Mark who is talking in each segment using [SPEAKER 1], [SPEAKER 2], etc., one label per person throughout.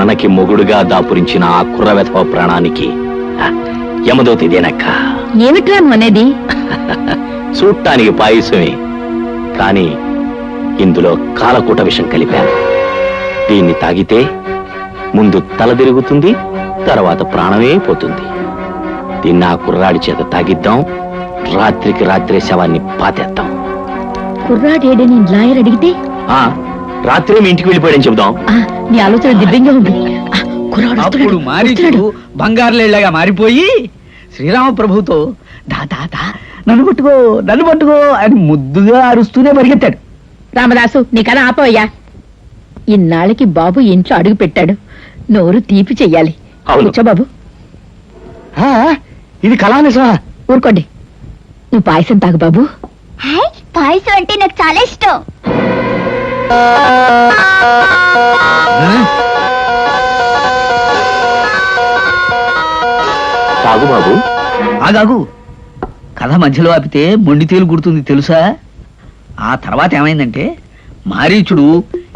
[SPEAKER 1] మనకి మొగుడుగా దాపురించిన ఆ కుర్రవెధవ ప్రాణానికి యమదోతిదేనక్క.
[SPEAKER 2] ఏమిట్రా అనేది?
[SPEAKER 1] చూడటానికి పాయసమే, కానీ ఇందులో కాలకూట విషం కలిపాను. దీన్ని తాగితే ముందు తల తిరుగుతుంది, తర్వాత ప్రాణమే పోతుంది. దీన్ని ఆ కుర్రాడి చేత తాగిద్దాం, రాత్రికి రాత్రే శవాన్ని పాతేద్దాం.
[SPEAKER 2] కుర్రాడేడని లాయర్ అడిగితే
[SPEAKER 1] రాత్రే మీ ఇంటికి వెళ్ళిపోయాడని చెబుదాం.
[SPEAKER 2] నీ ఆలోచన దివ్యంగా ఉంది.
[SPEAKER 3] అప్పుడు మారీచుడు బంగారులేళ్లగా మారిపోయి శ్రీరామ ప్రభుతో దాదా నన్ను పట్టుకో అని ముద్దుగా అరుస్తూనే పరిగెత్తాడు.
[SPEAKER 2] రామదాసు నీ కథ ఆపోయ్యా. ఇన్నాళ్ళకి బాబు ఇంట్లో అడుగు పెట్టాడు, నోరు తీపి చెయ్యాలి. కూర్చో బాబు.
[SPEAKER 3] ఇది కళా నిజమా?
[SPEAKER 2] ఊరుకోండి, నువ్వు పాయసం తాగు బాబు.
[SPEAKER 4] పాయసం అంటే నాకు చాలా ఇష్టం.
[SPEAKER 1] తాగు బాబు.
[SPEAKER 3] ఆగాగు, కథ మధ్యలో ఆపితే మొండి తేలు గుర్తుంది తెలుసా? ఆ తర్వాత ఏమైందంటే మారీచుడు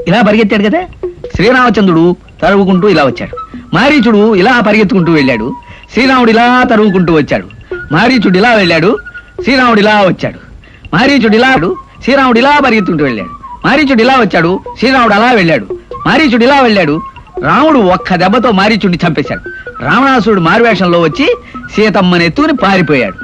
[SPEAKER 3] ఇలా పరిగెత్తాడు కదా, శ్రీరామచంద్రుడు తరువుకుంటూ ఇలా వచ్చాడు. మారీచుడు ఇలా పరిగెత్తుకుంటూ వెళ్ళాడు, శ్రీరాముడు ఇలా తరువుకుంటూ వచ్చాడు. మారీచుడు ఇలా వెళ్ళాడు, శ్రీరాముడు ఇలా వచ్చాడు. మారీచుడు ఇలా శ్రీరాముడు ఇలా పరిగెత్తుకుంటూ వెళ్ళాడు. మారీచుడు ఇలా వచ్చాడు, శ్రీరాముడు అలా వెళ్ళాడు. మారీచుడు ఇలా వెళ్ళాడు, రాముడు ఒక్క దెబ్బతో మారీచుడిని చంపేశాడు. రావణాసురుడు మారువేషంలో వచ్చి సీతమ్మని ఎత్తుకుని పారిపోయాడు.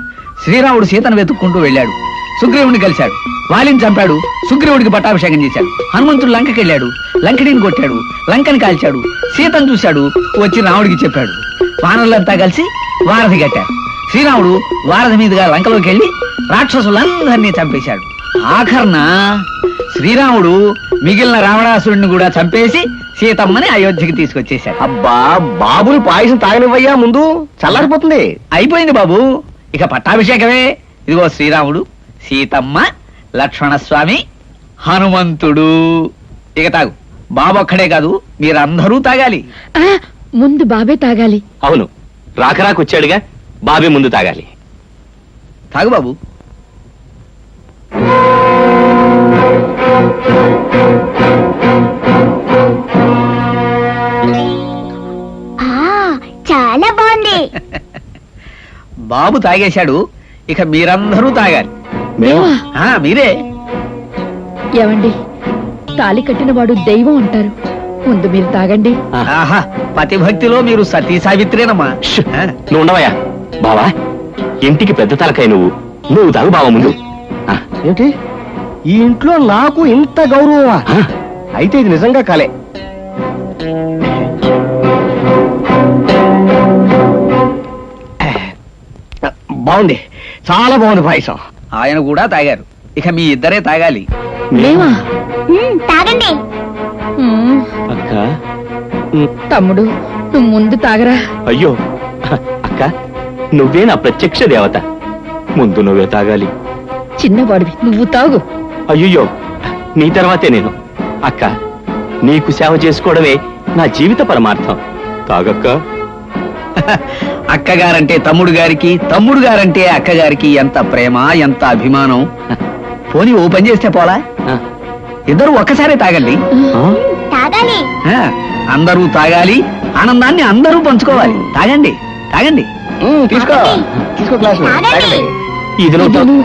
[SPEAKER 3] శ్రీరాముడు సీతను వెతుక్కుంటూ వెళ్ళాడు, సుగ్రీవుడిని కలిశాడు, వాలిని చంపాడు, సుగ్రీవుడికి పట్టాభిషేకం చేశాడు. హనుమంతుడు లంకకి వెళ్ళాడు, లంకడిని కొట్టాడు, లంకని కాల్చాడు, సీతను చూశాడు, వచ్చి రాముడికి చెప్పాడు. వానరులంతా కలిసి వారధి కట్టారు. శ్రీరాముడు వారధి మీదుగా లంకలోకి వెళ్లి రాక్షసులందరినీ చంపేశాడు. ఆఖర్న శ్రీరాముడు మిగిలిన రావణాసురుడిని కూడా చంపేసి సీతమ్మని అయోధ్యకి తీసుకొచ్చేశాడు.
[SPEAKER 1] అబ్బా, బాబుని పాయసం తాగనివ్వయ్యా, ముందు చల్లారిపోతుంది.
[SPEAKER 3] అయిపోయింది బాబు, ఇక పట్టాభిషేకమే. ఇదిగో శ్రీరాముడు, సీతమ్మ, లక్ష్మణస్వామి, హనుమంతుడు. ఇక తాగు. బాబు ఒక్కడే కాదు, మీరందరూ తాగాలి.
[SPEAKER 2] ముందు బాబే తాగాలి.
[SPEAKER 1] అవును, రాకరాకొచ్చాడుగా, బాబే ముందు తాగాలి.
[SPEAKER 3] తాగు బాబు.
[SPEAKER 4] చాలా బాగుంది.
[SPEAKER 3] బాబు తాగేశాడు, ఇక మీరందరూ తాగాలి. మీరే.
[SPEAKER 2] ఏమండి, తాలి కట్టిన వాడు దైవం అంటారు, ముందు మీరు తాగండి.
[SPEAKER 3] ఆహా, పతిభక్తిలో మీరు సతీ సావిత్రేనమ్మా.
[SPEAKER 1] నువ్వు ఉండవయ్యా. బావా, ఇంటికి పెద్ద తలకాయ నువ్వు తాగు బావా ముందు.
[SPEAKER 5] ఏంటి, ఈ ఇంట్లో నాకు ఇంత గౌరవమా? అయితే ఇది నిజంగా కలే. బాగుంది, చాలా బాగుంది పాయసం.
[SPEAKER 3] ఆయన కూడా తాగారు, ఇక మీ ఇద్దరే తాగాలి.
[SPEAKER 2] లేవా?
[SPEAKER 4] తాగండి.
[SPEAKER 1] అక్క,
[SPEAKER 2] తమ్ముడు నువ్వు ముందు తాగరా.
[SPEAKER 1] అయ్యో అక్క, నువ్వే నా ప్రత్యక్ష దేవత, ముందు నువ్వే తాగాలి.
[SPEAKER 2] చిన్నవాడివి, నువ్వు తాగు.
[SPEAKER 1] అయ్యో, నీ తర్వాతే నేను. అక్క, నీకు సేవ చేసుకోవడమే నా జీవిత పరమార్థం. తాగక్క.
[SPEAKER 3] అక్కగారంటే తమ్ముడు గారికి, తమ్ముడు గారంటే అక్కగారికి ఎంత ప్రేమ, ఎంత అభిమానం. పోనీ ఓ పని చేస్తే పోలా, ఇద్దరు ఒక్కసారే తాగండి.
[SPEAKER 4] తాగాలి.
[SPEAKER 3] అందరూ తాగాలి, ఆనందాన్ని అందరూ పంచుకోవాలి. తాగండి తాగండి.
[SPEAKER 5] తీసుకో తీసుకో క్లాస్.
[SPEAKER 4] తాగండి.
[SPEAKER 1] ఇది నువ్వు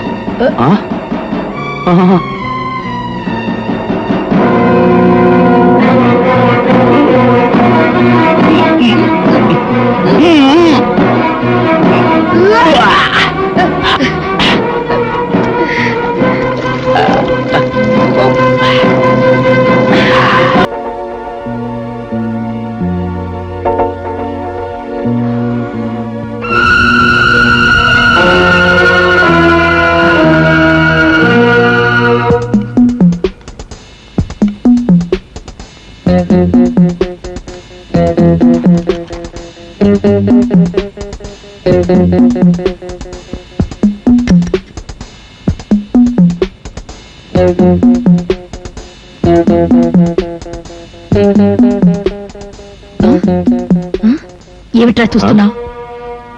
[SPEAKER 2] ఏమిట్రా చూస్తున్నావు?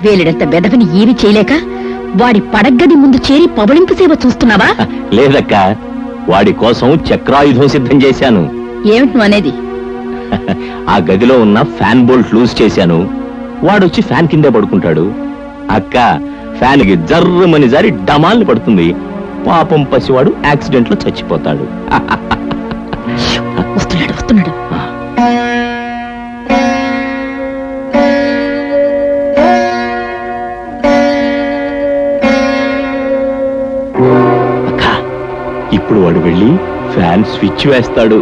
[SPEAKER 2] వేలిడంత బెదవిని ఏమీ చేయలేక వాడి పడగ్గది ముందు చేరి పబళింపు సేవ చూస్తున్నావా?
[SPEAKER 1] లేదక్క, వాడి కోసం చక్రాయుధం సిద్ధం చేశాను.
[SPEAKER 2] ఏమిటి నువ్వు అనేది?
[SPEAKER 1] ఆ గదిలో ఉన్న ఫ్యాన్ బోల్ట్ లూజ్ చేశాను, వాడొచ్చి ఫ్యాన్ కిందే పడుకుంటాడు. అక్క ఫ్యాన్ కి జర్రమని జారి డమాల్ని పడుతుంది. పాపం పసివాడు యాక్సిడెంట్ లో చచ్చిపోతాడు.
[SPEAKER 2] వస్తున్నాడు వస్తున్నాడు.
[SPEAKER 1] అక్క ఇప్పుడు వాడు వెళ్ళి ఫ్యాన్ స్విచ్ వేస్తాడు.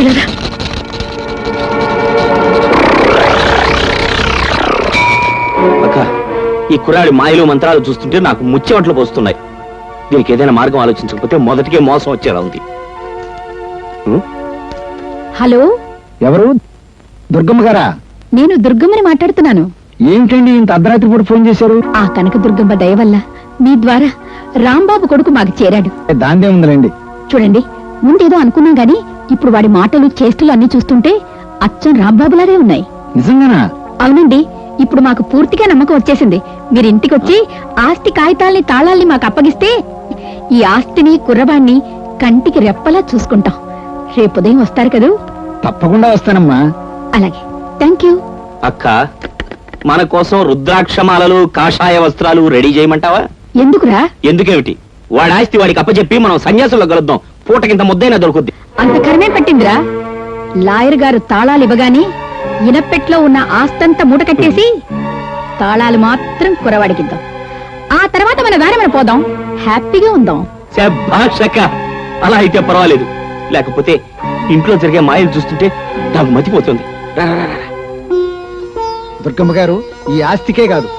[SPEAKER 2] ఇలా రా.
[SPEAKER 1] అక్క ఈ కుర్రాడి మాయలు మంత్రాలు చూస్తుంటే నాకు ముచ్చెమట్లు పోస్తున్నాయి. దీనికి ఏదైనా మార్గం ఆలోచించకపోతే మొదటికే మోసం వచ్చేలా ఉంది.
[SPEAKER 2] హలో,
[SPEAKER 5] ఎవరు? దుర్గమ్మ గారా?
[SPEAKER 2] నేను దుర్గమ్మని మాట్లాడుతున్నాను.
[SPEAKER 5] ఏంటండి ఇంత అర్ధరాత్రి పూట ఫోన్ చేశారు?
[SPEAKER 2] ఆ కనక దుర్గమ్మ దయ వల్ల మీ ద్వారా రాంబాబు కొడుకు మాకు చేరాడు.
[SPEAKER 5] దాందే ఉందిలేండి.
[SPEAKER 2] చూడండి, ముందేదో అనుకున్నాం గాని ఇప్పుడు వాడి మాటలు చేష్టలు అన్ని చూస్తుంటే అచ్చం రాంబాబులాగే ఉన్నాయి.
[SPEAKER 5] నిజంగానా?
[SPEAKER 2] అవునండి, ఇప్పుడు మాకు పూర్తిగా నమ్మకం వచ్చేసింది. మీరు ఇంటికొచ్చి ఆస్తి కాగితాల్ని తాళాల్ని మాకు అప్పగిస్తే ఈ ఆస్తిని కుర్రబాన్ని కంటికి రెప్పలా చూసుకుంటాం. రేపు ఉదయం వస్తారు కదూ?
[SPEAKER 5] తప్పకుండా వస్తానమ్మా.
[SPEAKER 2] అలాగే, థ్యాంక్ యూ.
[SPEAKER 1] అక్క మన కోసం రుద్రాక్షమాలలు కాషాయ వస్త్రాలు రెడీ చేయమంటావా?
[SPEAKER 2] ఎందుకురా?
[SPEAKER 1] ఎందుకేమిటి, వాడి ఆస్తి వాడికి అప్పచెప్పి మనం సన్యాసంలో కలుద్దాం. పూటకింత ముద్దైనా దొరుకుద్ది.
[SPEAKER 2] అంత కర్మే పట్టిందిరా. లాయర్ గారు తాళాలు ఇవ్వగాని ఇనపెట్లో ఉన్న ఆస్తంతా మూట కట్టేసి తాళాలు మాత్రం కురవాడికిద్దాం. ఆ తర్వాత మన దారి పోదాం, హ్యాపీగా ఉందాం.
[SPEAKER 1] శభాష్ అక్క, అలా అయితే పర్వాలేదు. లేకపోతే ఇంట్లో జరిగే మాయలు చూస్తుంటే నాకు మతిపోతుంది. రా, రా, రా, రా.
[SPEAKER 5] దుర్గమ్మ గారు ఈ ఆస్తికే కాదు,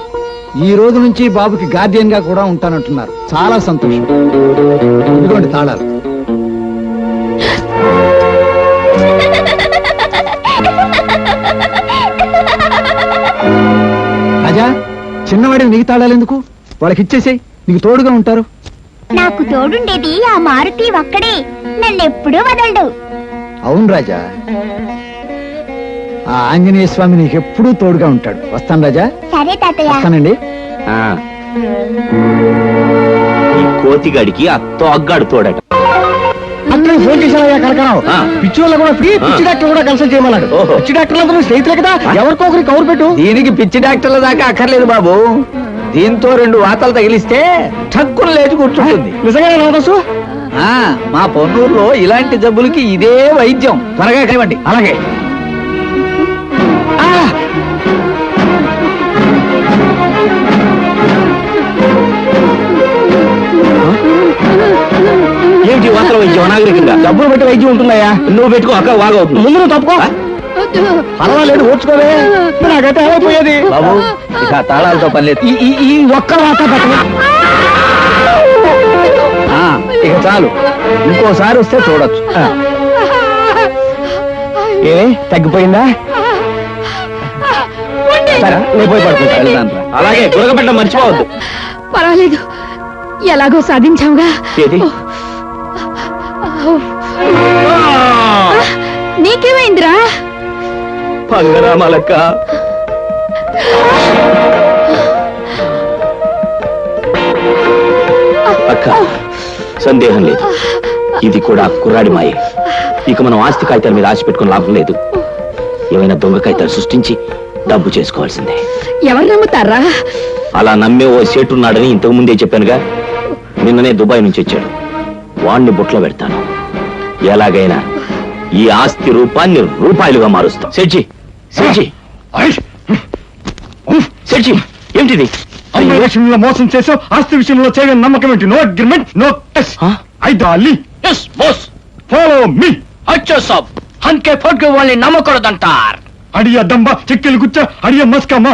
[SPEAKER 5] ఈ రోజు నుంచి బాబుకి గార్డియన్ గా కూడా ఉంటానంటున్నారు. చాలా సంతోషం. ఇదిగోండి తాళాలు. రాజా, చిన్నవాడిని నీకు తాళాలు ఎందుకు? వాళ్ళకి ఇచ్చేసేయ్, నీకు తోడుగా ఉంటారు.
[SPEAKER 4] నాకు తోడుండేది ఆ మారుతి ఒక్కడే, నన్నెప్పుడూ వదలడు.
[SPEAKER 5] అవును రాజా, ఆ ఆంజనేయ స్వామి నీకెప్పుడూ తోడుగా ఉంటాడు. వస్తాను రాజా.
[SPEAKER 4] సరే తాతయ్య.
[SPEAKER 5] వస్తానండి.
[SPEAKER 1] ఆ. ఈ కోతిగాడికి అత్తో అగ్గాడు తోడట.
[SPEAKER 5] అక్కడ ఫోన్ చేశావయ్యా కనకరావు.
[SPEAKER 1] ఆ.
[SPEAKER 5] పిచ్చి వాళ్ళ కూడా ఫ్రీ, పిచ్చి డాక్టర్ కూడా కన్సల్ట్ చేయమన్నాడు.
[SPEAKER 1] ఓహో.
[SPEAKER 5] పిచ్చి డాక్టర్లందరూ స్నేహితులే కదా, ఎవరికో ఒకరికి కౌరు పెట్టు.
[SPEAKER 3] దీనికి పిచ్చి డాక్టర్ల దాకా అక్కర్లేదు బాబు. దీంతో 2 వాతలు తగిలిస్తే ఠక్కులు లేచి కూర్చుంటుంది.
[SPEAKER 5] నిజంగానే రామదాసు?
[SPEAKER 3] ఆ, మా పొన్నూరులో ఇలాంటి జబ్బులకి ఇదే వైద్యం. త్వరగా కలవండి.
[SPEAKER 5] అలాగే. ఆ!
[SPEAKER 1] ఏమిటి వాసన వైద్యం అనాగరికంగా?
[SPEAKER 5] డబ్బులు పెట్టి వైద్యం ఉంటుందయ్యా.
[SPEAKER 1] నువ్వు పెట్టుకో, అక్క వాగవుతుంది.
[SPEAKER 5] ముందు నువ్వు తప్పుకో. పర్వాలేదు, ఓడ్చుకోవే. నాకైతే ఏమైపోయేది
[SPEAKER 3] బాబు, ఇక తాళాలతో పని లేదు.
[SPEAKER 5] ఈ ఒక్క వాత పెట్టు.
[SPEAKER 3] ఆ, ఇక చాలు, ఇంకోసారి వస్తే చూడొచ్చు.
[SPEAKER 5] ఏ తగ్గిపోయిందా? సరే, నేను పోయి పడుకుంటా.
[SPEAKER 3] వెళ్దాం రా.
[SPEAKER 1] అలాగే గురగబెట్టడం మర్చిపోవద్దు.
[SPEAKER 2] పర్వాలేదు, ఎలాగో సాధించావుగా.
[SPEAKER 1] ఏది?
[SPEAKER 2] నీకేమైందిరా?
[SPEAKER 1] పంగరామాలక్క, అక్క సందేహం లేదు, ఇది కూడా కుర్రాడి మాయే. ఇక మనం ఆస్తి కాగితాల మీద ఆశ పెట్టుకుని లాభం లేదు. ఏమైనా దొంగ కాగితాలు సృష్టించి డబ్బు చేసుకోవాల్సిందే.
[SPEAKER 2] ఎవరు నమ్ముతారా?
[SPEAKER 1] అలా నమ్మే ఓ సేటున్నాడని ఇంతకు ముందే చెప్పానుగా. నిన్ననే దుబాయ్ నుంచి వచ్చాడు. వాణ్ణి బుట్లో పెడతాను. ఎలాగైనా ఈ ఆస్తి రూపాన్ని రూపాయలుగా మారుస్తాం. సెడ్జి, సెడ్జి, సెడ్జి, ఏమిటిది?
[SPEAKER 5] అన్ని విషయంలో మోసం చేసావు, ఆస్తి విషయంలో చేయని నమ్మకం ఏంటి? No agreement, no test. అయితే అల్లి ఫాలో మీ.
[SPEAKER 3] అచ్చా సాబ్, హన్కే ఫోట్కే వాళ్ళని నమ్మకూడదంటారు.
[SPEAKER 5] అడియ దంబ చెక్కెలు గుచ్చ అడియ మస్కమ్మ.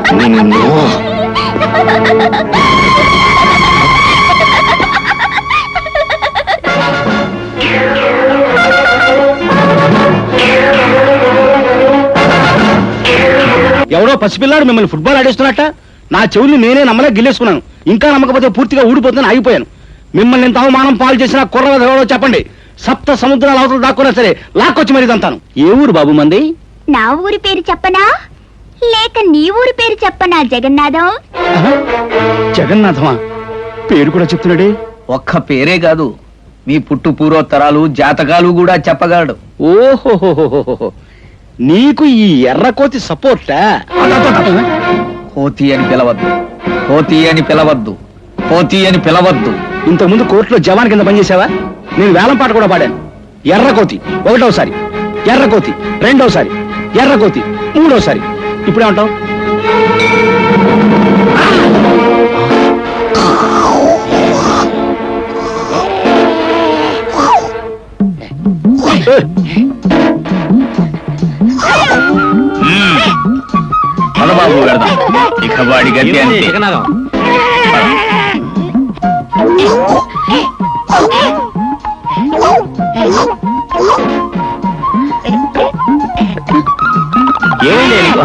[SPEAKER 1] నిన్ను
[SPEAKER 6] ఎవడో పసిపిల్లాడు మిమ్మల్ని ఫుట్బాల్ ఆడేస్తున్నట్ట నా చెవుల్ని నేనే నమ్మలే గిల్లేసుకున్నాను. ఇంకా నమ్మకపోతే పూర్తిగా ఊడిపోతుందని ఆగిపోయాను. మిమ్మల్ని ఇంత అవమానం పాలు చేసిన కుర్రవాడు ఎవడో చెప్పండి. సప్త సముద్రాల అవతల దాక్కున్నా సరే లాక్కొచ్చి మరీ తంతాను. ఏ ఊరు బాబు మంది?
[SPEAKER 4] నా ఊరి పేరు చెప్పనా లేక నీ ఊరి పేరు చెప్పనా జగన్నాథం?
[SPEAKER 6] ఆహా, జగన్నాథమా? పేరు కూడా చెప్తున్నాడే.
[SPEAKER 3] ఒక్క పేరే కాదు, మీ పుట్టు పూర్వోత్తరాలు జాతకాలు కూడా చెప్పగలడు.
[SPEAKER 6] ఓహోహోహోహో, నీకు ఈ ఎర్రకోతి సపోర్టా?
[SPEAKER 3] కోతి అని పిలవద్దు, కోతి అని పిలవద్దు, కోతి అని పిలవద్దు.
[SPEAKER 6] ఇంతకుముందు కోర్టులో జవాన్ కింద పనిచేసావా? నేను వేలం పాట కూడా పాడాను. ఎర్రకోతి ఒకటోసారి, ఎర్రకోతి రెండోసారి, ఎర్రకోతి మూడోసారి. ఇప్పుడేమంటావు?
[SPEAKER 3] పదబాబు వెళదాం. ఇక వాడి గతి అంతే.
[SPEAKER 1] జగన్నాథం ఏమైంది నీకు?